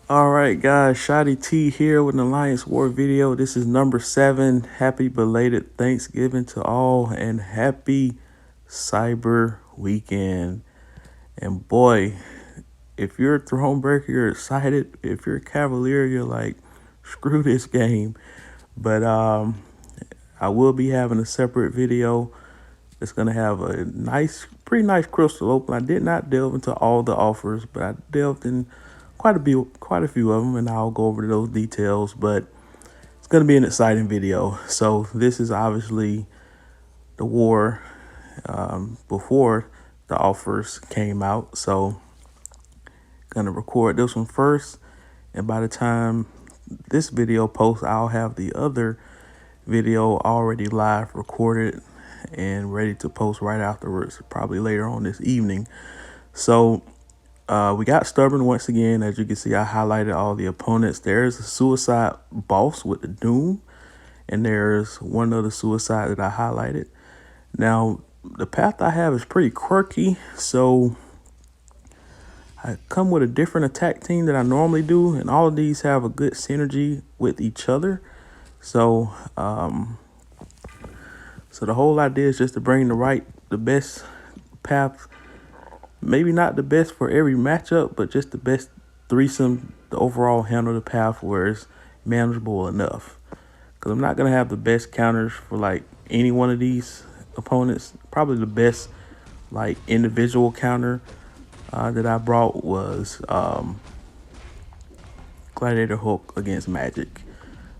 All right, guys, Shotty T here with an Alliance War video. This is number 7. Happy belated Thanksgiving to all and happy Cyber Weekend. And boy, if you're a Thronebreaker, you're excited. If you're a Cavalier, you're like, screw this game. But I will be having a separate video that's gonna have a pretty nice crystal open. I did not delve into all the offers, but I delved in quite a few of them, and I'll go over those details. But it's gonna be an exciting video. So this is obviously the war before the offers came out. So gonna record this one first, and by the time this video posts, I'll have the other video already live recorded and ready to post right afterwards, probably later on this evening. So we got stubborn once again. As you can see, I highlighted all the opponents. There's a suicide boss with the Doom, and there's one other suicide that I highlighted. Now the path I have is pretty quirky, so I come with a different attack team than I normally do, and all of these have a good synergy with each other. So so the whole idea is just to bring the best path. Maybe not the best for every matchup, but just the best threesome to overall handle the path where it's manageable enough. Because I'm not going to have the best counters for like any one of these opponents. Probably the best like individual counter that I brought was Gladiator Hulk against Magic.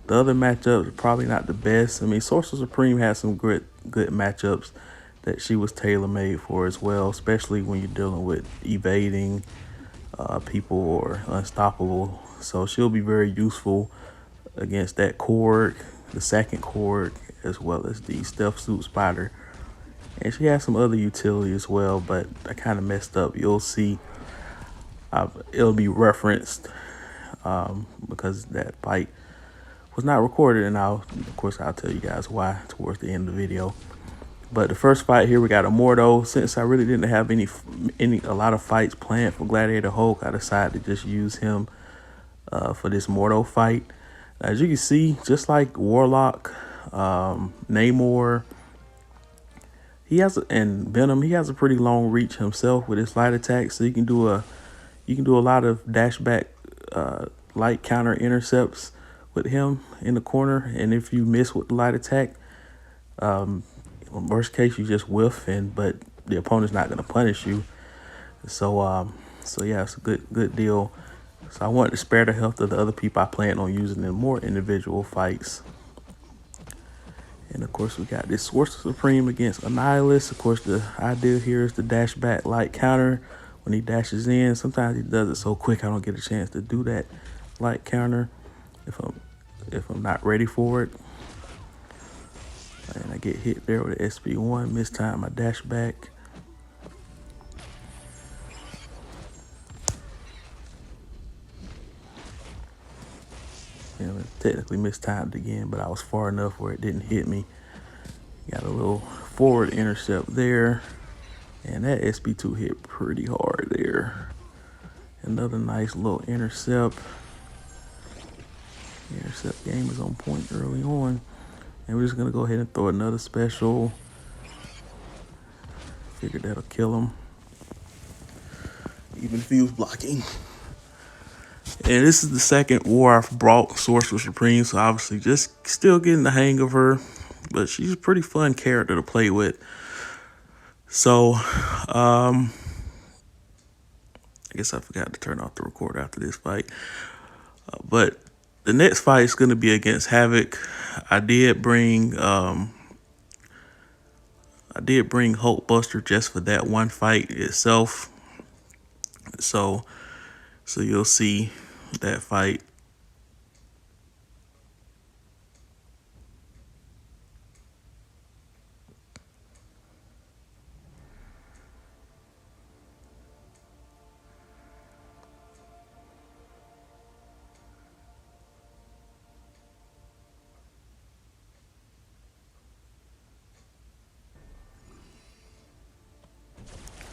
The other matchups are probably not the best. I mean, Sorcerer Supreme has some good matchups that she was tailor-made for as well, especially when you're dealing with evading people or unstoppable. So she'll be very useful against that Korg, the second Korg, as well as the Stealth Suit Spider. And she has some other utility as well, but I kind of messed up. You'll see it'll be referenced because that fight was not recorded, and of course I'll tell you guys why towards the end of the video. But the first fight here, we got a Mordo. Since I really didn't have a lot of fights planned for Gladiator Hulk, I decided to just use him for this Mordo fight. As you can see, just like Warlock, Namor, and Venom, he has a pretty long reach himself with his light attack. So you can do a lot of dash back light counter intercepts with him in the corner. And if you miss with the light attack, worst case, you just whiff, but the opponent's not going to punish you. So yeah, it's a good deal. So I wanted to spare the health of the other people I plan on using in more individual fights. And of course, we got this Sorcerer Supreme against Annihilus. Of course, the idea here is to dash back light counter when he dashes in. Sometimes he does it so quick I don't get a chance to do that light counter if I'm not ready for it. And I get hit there with an SP1, mistime my dash back. And technically mistimed again, but I was far enough where it didn't hit me. Got a little forward intercept there, and that SP2 hit pretty hard there. Another nice little intercept. The intercept game is on point early on. And we're just going to go ahead and throw another special. Figured that'll kill him, even if he was blocking. And this is the second war I've brought Sorcerer Supreme, so obviously just still getting the hang of her. But she's a pretty fun character to play with. So, I guess I forgot to turn off the recorder after this fight. But the next fight is going to be against Havoc. I did bring Hulkbuster just for that one fight itself. So you'll see that fight.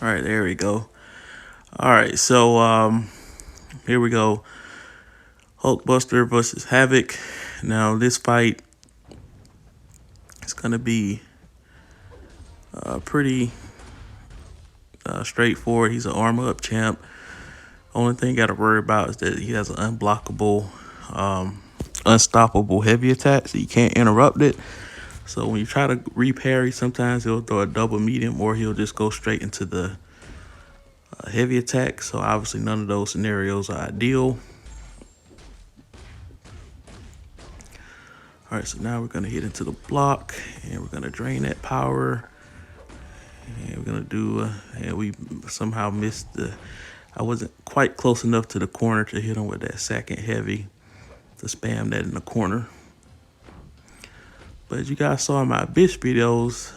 All right, there we go. All right, so here we go. Hulkbuster versus Havoc. Now this fight is gonna be pretty straightforward. He's an armor up champ. Only thing you got to worry about is that he has an unblockable, unstoppable heavy attack, so you can't interrupt it. So when you try to reparry, sometimes he'll throw a double medium or he'll just go straight into the heavy attack. So obviously none of those scenarios are ideal. All right, so now we're gonna hit into the block and we're gonna drain that power. And we're gonna do, and we somehow missed I wasn't quite close enough to the corner to hit him with that second heavy to spam that in the corner. But as you guys saw in my Abyss videos,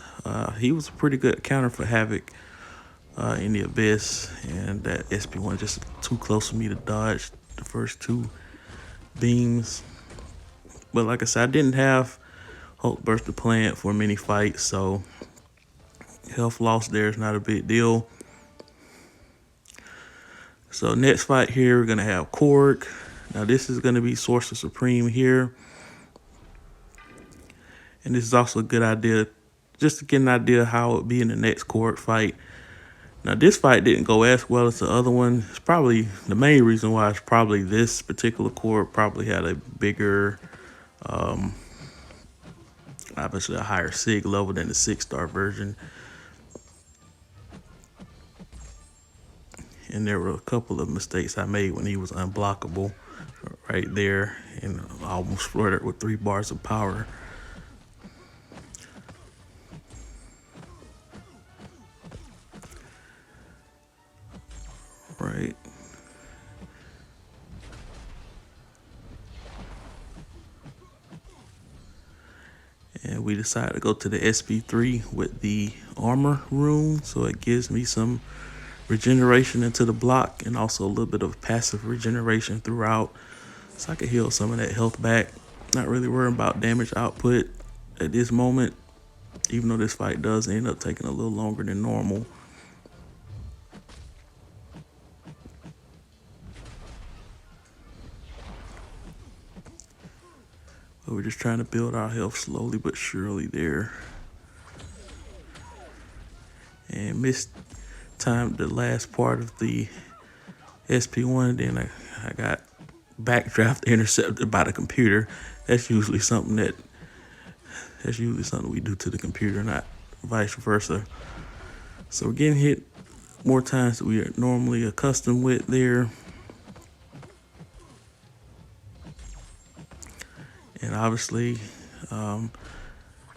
he was a pretty good counter for Havoc in the Abyss, and that SP1 just too close for me to dodge the first two beams. But like I said, I didn't have Hulkbuster planned for many fights, so health loss there is not a big deal. So next fight here, we're gonna have Korg. Now this is gonna be Sorcerer Supreme here. And this is also a good idea, just to get an idea of how it would be in the next Korg fight. Now this fight didn't go as well as the other one. It's probably, the main reason why is probably this particular Korg probably had a bigger, obviously a higher SIG level than the 6-star version. And there were a couple of mistakes I made when he was unblockable right there, and I almost flirted with 3 bars of power. Right. And we decided to go to the SP3 with the armor rune, so it gives me some regeneration into the block and also a little bit of passive regeneration throughout, so I can heal some of that health back. Not really worrying about damage output at this moment, even though this fight does end up taking a little longer than normal. But we're just trying to build our health slowly but surely there. And missed time the last part of the SP1, then I got backdraft intercepted by the computer. That's usually something we do to the computer, not vice versa. So we're getting hit more times than we are normally accustomed with there. And obviously,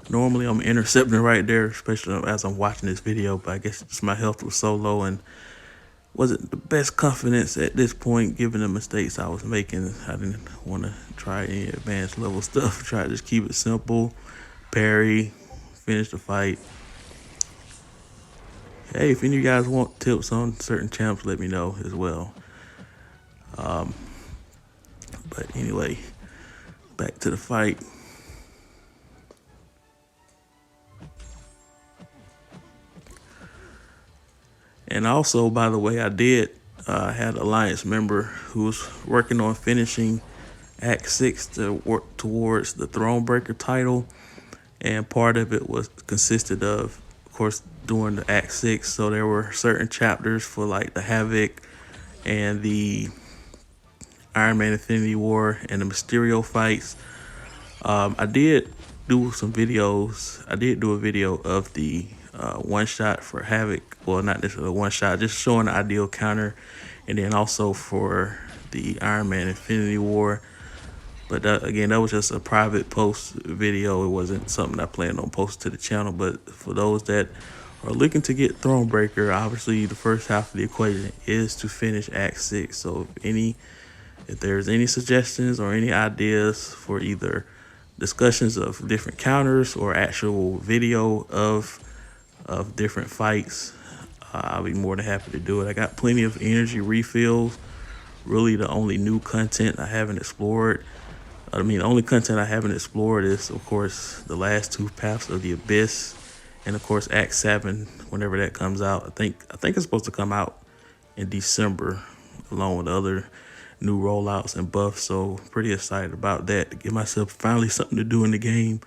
normally I'm intercepting right there, especially as I'm watching this video, but I guess just my health was so low and wasn't the best confidence at this point, given the mistakes I was making. I didn't want to try any advanced level stuff. Try to just keep it simple, parry, finish the fight. Hey, if any of you guys want tips on certain champs, let me know as well. But anyway, back to the fight. And also, by the way, I did had an Alliance member who was working on finishing Act 6 to work towards the Thronebreaker title. And part of it consisted of course, doing the Act 6. So there were certain chapters for like the Havoc and the Iron Man Infinity War and the Mysterio fights. I did do some videos. I did do a video of the one shot for Havoc. Well, not necessarily one shot, just showing the ideal counter. And then also for the Iron Man Infinity War. But again, that was just a private post video. It wasn't something I planned on posting to the channel. But for those that are looking to get Thronebreaker, obviously the first half of the equation is to finish Act 6. So if there's any suggestions or any ideas for either discussions of different counters or actual video of different fights, I'll be more than happy to do it. I got plenty of energy refills. Really, the only new content I haven't explored. The only content I haven't explored is, of course, the last 2 Paths of the Abyss, and of course Act 7, whenever that comes out. I think it's supposed to come out in December, along with other new rollouts and buffs. So pretty excited about that to give myself finally something to do in the game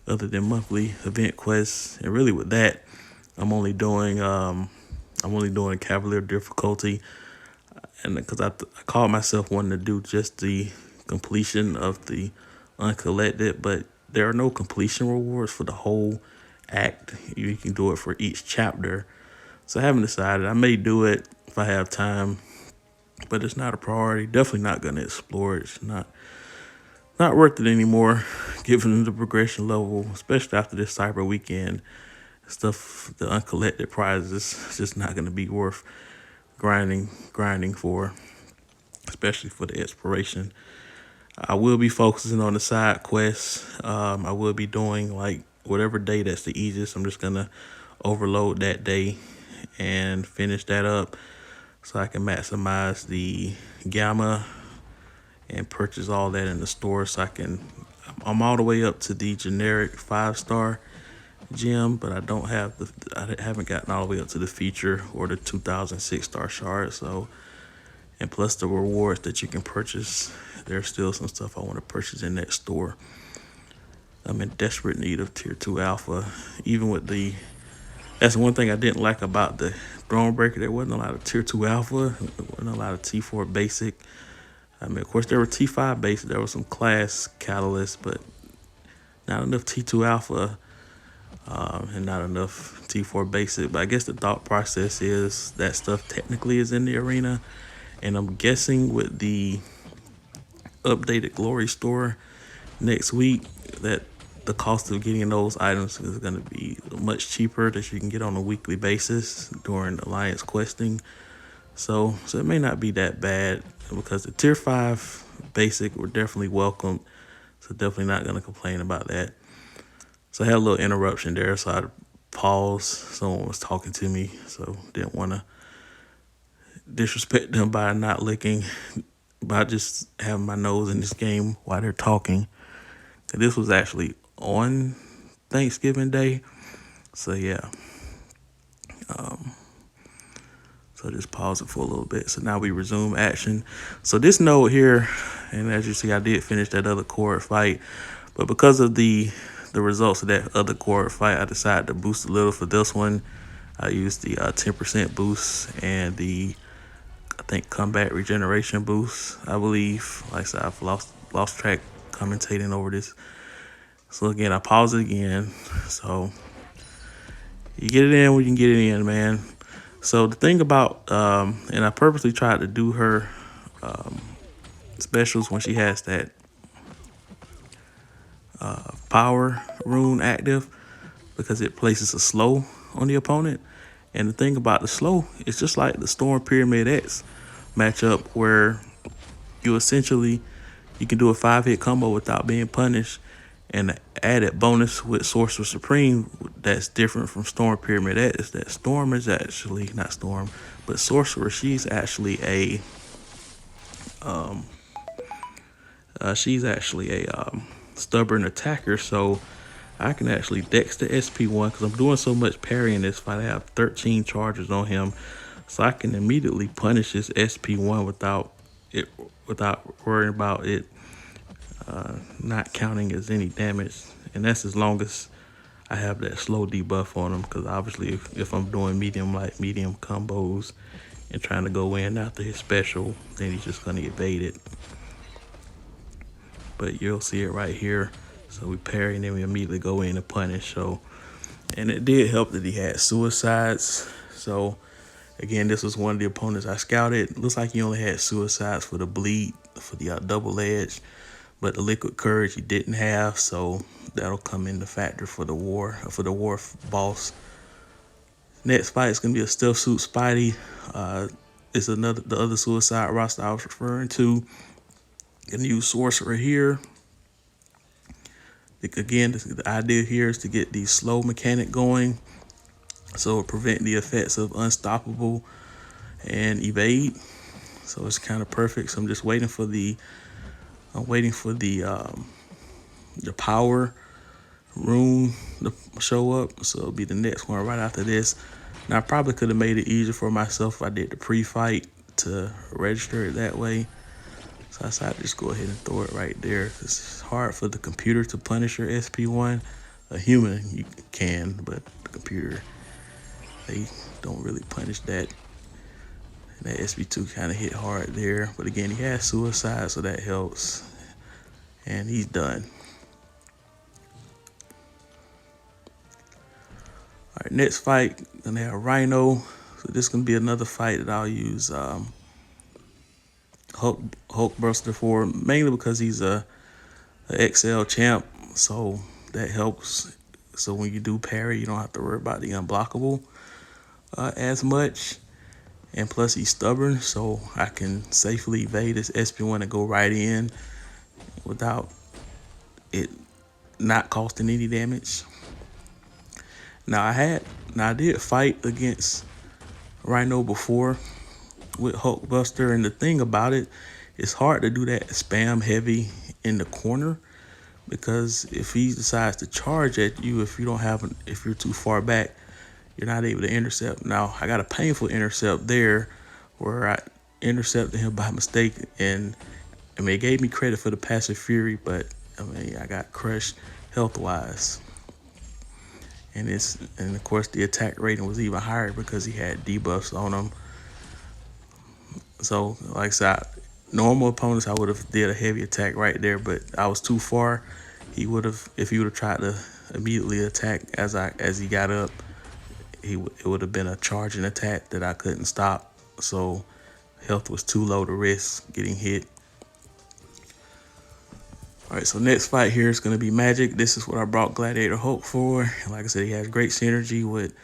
other than monthly event quests. And really with that, I'm only doing Cavalier difficulty, and because I called myself wanting to do just the completion of the uncollected, but there are no completion rewards for the whole act. You can do it for each chapter. So I haven't decided. I may do it if I have time, but it's not a priority. Definitely not gonna explore it. It's not worth it anymore, given the progression level, especially after this cyber weekend. Stuff, the uncollected prizes, it's just not gonna be worth grinding for, especially for the exploration. I will be focusing on the side quests. I will be doing like whatever day that's the easiest. I'm just gonna overload that day and finish that up so I can maximize the gamma and purchase all that in the store. So I'm all the way up to the generic 5-star gem, but I haven't gotten all the way up to the feature or the 2006-star shard. So, and plus the rewards that you can purchase, there's still some stuff I want to purchase in that store. I'm in desperate need of tier 2 alpha. Even with that's one thing I didn't like about the Thronebreaker. There wasn't a lot of tier 2 alpha. There wasn't a lot of T4 basic. I mean, of course, there were T5 basic. There was some class catalysts, but not enough T2 alpha. And not enough T4 basic. But I guess the thought process is that stuff technically is in the arena. And I'm guessing with the updated Glory store next week that the cost of getting those items is going to be much cheaper, that you can get on a weekly basis during Alliance questing. So it may not be that bad, because the tier 5 basic were definitely welcomed. So definitely not going to complain about that. So I had a little interruption there, so I paused. Someone was talking to me, so didn't want to disrespect them by not licking, by just having my nose in this game while they're talking. And this was actually on Thanksgiving Day, so yeah. So just pause it for a little bit. So now we resume action. So this node here, and as you see, I did finish that other core fight, but because of the results of that other core fight, I decided to boost a little for this one. I used the 10% boost and the, I think, combat regeneration boost, I believe. Like I said, I've lost track commentating over this. So again, I pause it again. So you get it in when you can get it in, man. So the thing about, and I purposely tried to do her specials when she has that power rune active, because it places a slow on the opponent. And the thing about the slow, it's just like the Storm Pyramid X matchup, where you can do a 5-hit combo without being punished. And the added bonus with Sorcerer Supreme that's different from Storm Pyramid X is that Storm is actually, not Storm, but Sorcerer, she's actually a stubborn attacker. So I can actually dex the SP1, because I'm doing so much parrying this fight. I have 13 charges on him, so I can immediately punish his SP1 without worrying about it not counting as any damage. And that's as long as I have that slow debuff on him, because obviously if I'm doing medium combos and trying to go in after his special, then he's just going to evade it. But you'll see it right here. So we parry and then we immediately go in and punish. So, and it did help that he had suicides. So again, this was one of the opponents I scouted. Looks like he only had suicides for the bleed, for the double edge, but the liquid courage he didn't have. So that'll come into factor for the war boss. Next fight is gonna be a Stealth Suit Spidey. It's the other suicide roster I was referring to. Gonna use Sorcerer here. Again, the idea here is to get the slow mechanic going, so prevent the effects of unstoppable and evade. So it's kind of perfect. So I'm just waiting for the power rune to show up. So it'll be the next one right after this. Now I probably could have made it easier for myself if I did the pre-fight to register it that way, So I decided to just go ahead and throw it right there. It's hard for the computer to punish your SP1. A human you can, but the computer, they don't really punish that. And that SP2 kind of hit hard there. But again, he has suicide, so that helps. And he's done. All right, next fight, gonna have Rhino. So this is gonna be another fight that I'll use Hulkbuster for, mainly because he's a XL champ, so that helps. So when you do parry, you don't have to worry about the unblockable as much. And plus he's stubborn, so I can safely evade this SP1 and go right in without it not costing any damage. Now I did fight against Rhino before with Hulkbuster, and the thing about it, it's hard to do that spam heavy in the corner, because if he decides to charge at you, if you're too far back, you're not able to intercept. Now I got a painful intercept there where I intercepted him by mistake, and I mean, it gave me credit for the passive fury, but I mean, I got crushed health wise. And of course the attack rating was even higher because he had debuffs on him. So like I said, normal opponents I would have did a heavy attack right there, but I was too far. If he would have tried to immediately attack as he got up, it would have been a charging attack that I couldn't stop. So health was too low to risk getting hit. All right, so next fight here is going to be Magic. This is what I brought Gladiator Hulk for. Like I said, he has great synergy with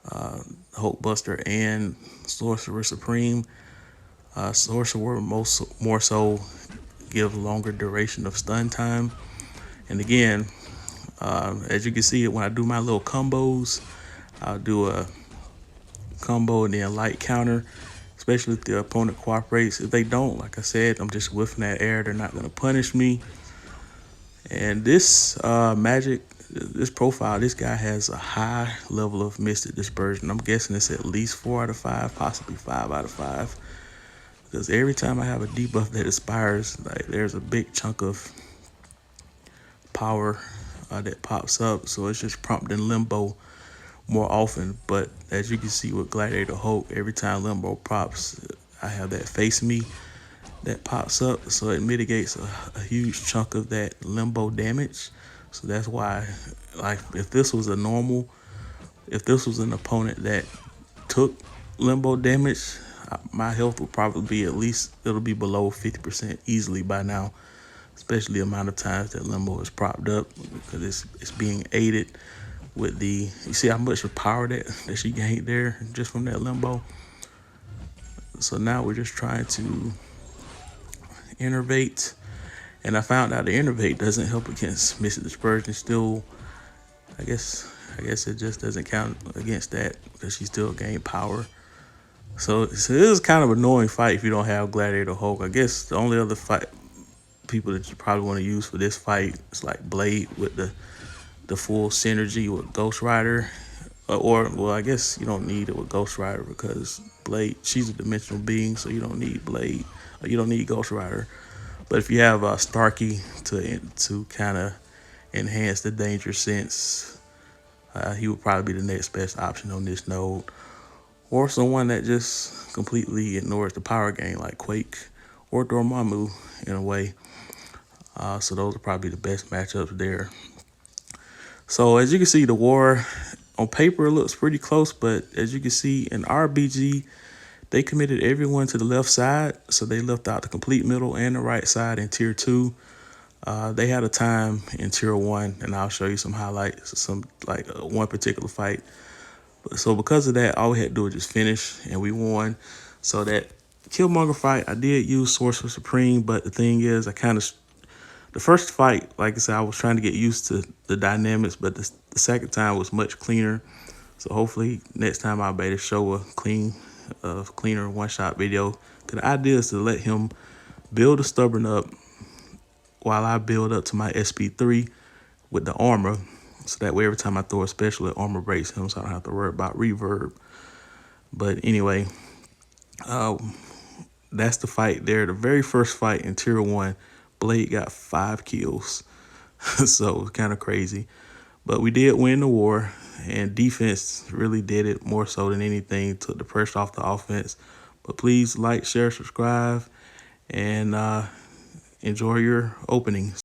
Hulkbuster and Sorcerer Supreme. Sorcerer more so give longer duration of stun time. And again, as you can see, when I do my little combos, I'll do a combo and then a light counter, especially if the opponent cooperates. If they don't, like I said, I'm just whiffing that air. They're not going to punish me. And this Magic, this profile, this guy has a high level of Mystic Dispersion. I'm guessing it's at least 4 out of 5, possibly 5 out of 5. Because every time I have a debuff that expires, like, there's a big chunk of power that pops up. So it's just prompting Limbo more often. But as you can see with Gladiator Hulk, every time Limbo pops, I have that Face Me that pops up, so it mitigates a huge chunk of that Limbo damage. So that's why, like, if this was an opponent that took Limbo damage, my health would probably be it'll be below 50% easily by now, especially the amount of times that Limbo is propped up, because it's being aided with you see how much power that she gained there just from that Limbo. So now we're just trying to Innervate, and I found out the Innervate doesn't help against Mystic Dispersion. Still, I guess it just doesn't count against that because she still gained power. So this is kind of an annoying fight if you don't have Gladiator Hulk. I guess the only other people that you probably want to use for this fight is like Blade with the full synergy with Ghost Rider. Well, I guess you don't need it with Ghost Rider because Blade, she's a dimensional being, so you don't need Blade. You don't need Ghost Rider. But if you have Starkey to kind of enhance the danger sense, he would probably be the next best option on this node. Or someone that just completely ignores the power gain like Quake or Dormammu in a way. So those are probably the best matchups there. So as you can see, the war on paper looks pretty close, but as you can see in RBG, they committed everyone to the left side, so they left out the complete middle and the right side in tier 2. They had a time in tier 1, and I'll show you some highlights, one particular fight. So because of that, all we had to do was just finish, and we won. So that Killmonger fight, I did use Sorcerer Supreme, but the thing is, the first fight, like I said, I was trying to get used to the dynamics, but the second time was much cleaner. So hopefully next time I'll be able to show a cleaner one-shot video. Because the idea is to let him build a stubborn up while I build up to my SP3 with the armor. So that way every time I throw a special, it armor breaks him, so I don't have to worry about reverb. But anyway, that's the fight there. The very first fight in Tier 1, Blade got 5 kills. So kind of crazy. But we did win the war, and defense really did it more so than anything, took the pressure off the offense. But please like, share, subscribe, and enjoy your openings.